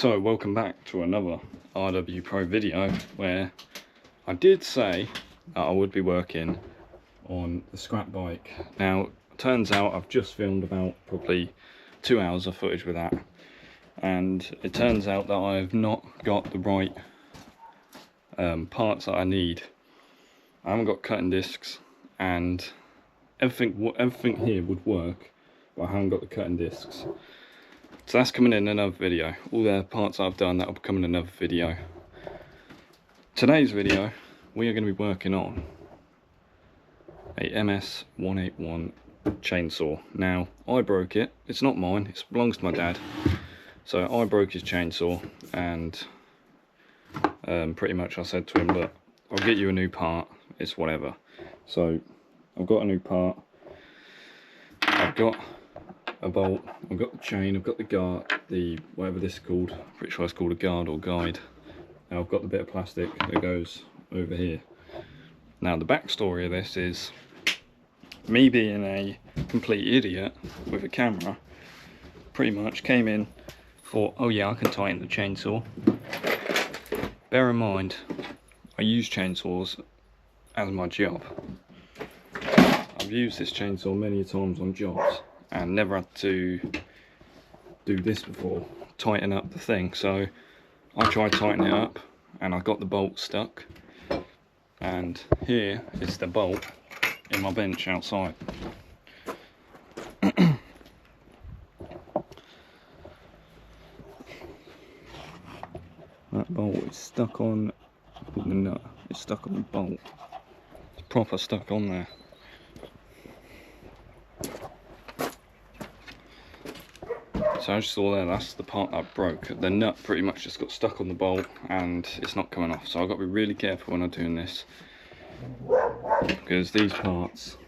So welcome back to another RWpro video where I did say that I would be working on the scrap bike. Now turns out I've just filmed about probably 2 hours of footage with that, and it turns out that I've not got the right parts that I need. I haven't got cutting discs, and everything here would work, but I haven't got the cutting discs. So that's coming in another video. All the parts I've done, that will come in another video. Today's video, we are going to be working on a MS-181 chainsaw. Now, I broke it. It's not mine. It belongs to my dad. So I broke his chainsaw, and pretty much I said to him, look, I'll get you a new part. It's whatever. So I've got a new part. I've got a bolt, I've got the chain, I've got the guard, the whatever this is called, pretty sure it's called a guard or guide. Now I've got the bit of plastic that goes over here. Now the backstory of this is me being a complete idiot with a camera, pretty much came in, thought, oh yeah, I can tighten the chainsaw. Bear in mind, I use chainsaws as my job. I've used this chainsaw many times on jobs and never had to do this before, tighten up the thing. So I tried tightening it up and I got the bolt stuck, and here is the bolt in my bench outside. That bolt is stuck on the nut, it's stuck on the bolt, it's proper stuck on there. So as you saw there, that's the part that broke. The nut pretty much just got stuck on the bolt and it's not coming off. So I've got to be really careful when I'm doing this, because these parts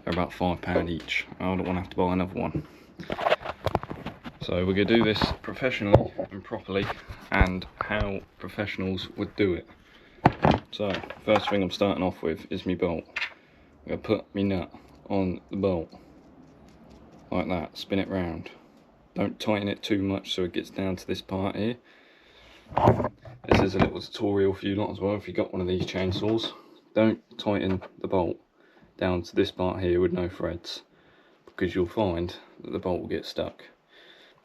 are about £5 each. I don't want to have to buy another one. So we're going to do this professionally and properly, and how professionals would do it. So first thing I'm starting off with is my bolt. I'm going to put my nut on the bolt like that, spin it round. Don't tighten it too much so it gets down to this part here. This is a little tutorial for you lot as well if you got one of these chainsaws. Don't tighten the bolt down to this part here with no threads, because you'll find that the bolt will get stuck.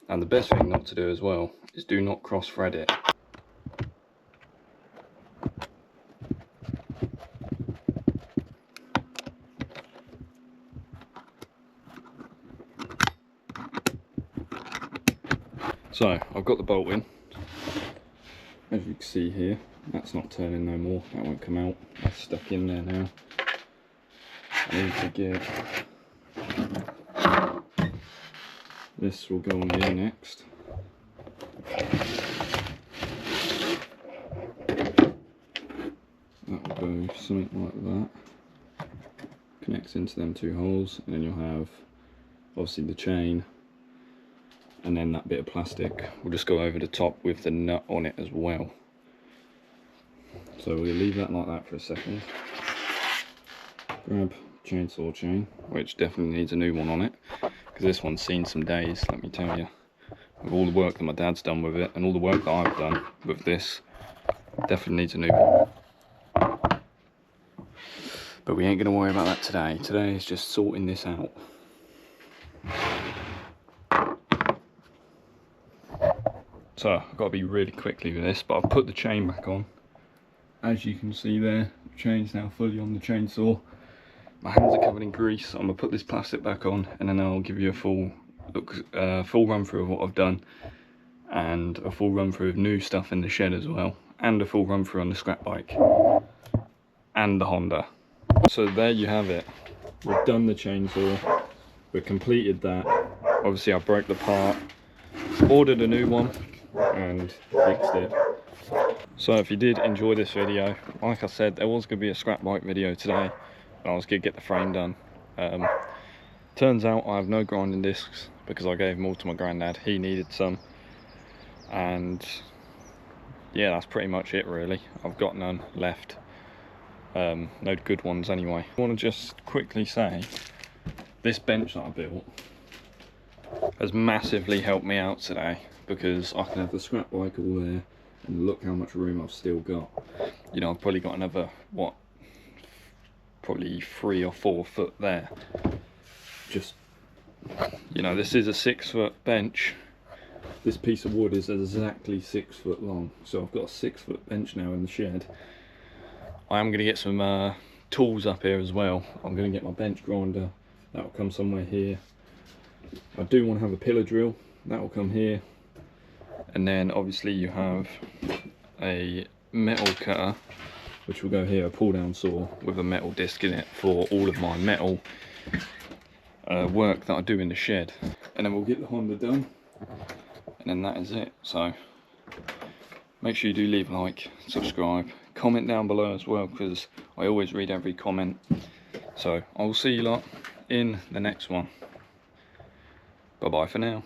And the best thing not to do as well is do not cross thread it. So I've got the bolt in, as you can see here. That's not turning no more, that won't come out, that's stuck in there now. I need to get this, will go on here next. That will go something like that, connects into them two holes, and then you'll have obviously the chain, and then that bit of plastic will just go over the top with the nut on it as well. So we'll leave that like that for a second. Grab chainsaw chain, which definitely needs a new one on it, because this one's seen some days, let me tell you. With all the work that my dad's done with it and all the work that I've done with this, definitely needs a new one. But we ain't going to worry about that today. Today is just sorting this out. So I've got to be really quickly with this, but I've put the chain back on. As you can see there, the chain's now fully on the chainsaw. My hands are covered in grease. I'm going to put this plastic back on, and then I'll give you a full run through of what I've done, and a full run through of new stuff in the shed as well, and a full run through on the scrap bike and the Honda. So there you have it. We've done the chainsaw, we've completed that. Obviously I broke the part, ordered a new one and fixed it. So if you did enjoy this video, like I said, there was going to be a scrap bike video today, and I was going to get the frame done. Turns out I have no grinding discs, because I gave them all to my granddad. He needed some, and yeah, that's pretty much it really. I've got none left, no good ones anyway. I want to just quickly say, this bench that I built has massively helped me out today, because I can have the scrap bike all there, and look how much room I've still got. You know, I've probably got another, what, probably 3 or 4 foot there. Just, you know, this is a 6 foot bench. This piece of wood is exactly 6 foot long, so I've got a 6 foot bench now in the shed. I am going to get some tools up here as well. I'm going to get my bench grinder, that will come somewhere here. I do want to have a pillar drill, that will come here. And then obviously you have a metal cutter, which will go here, a pull down saw with a metal disc in it for all of my metal work that I do in the shed. And then we'll get the Honda done, and then that is it. So make sure you do leave a like, subscribe, comment down below as well, because I always read every comment. So I will see you lot in the next one. Bye bye for now.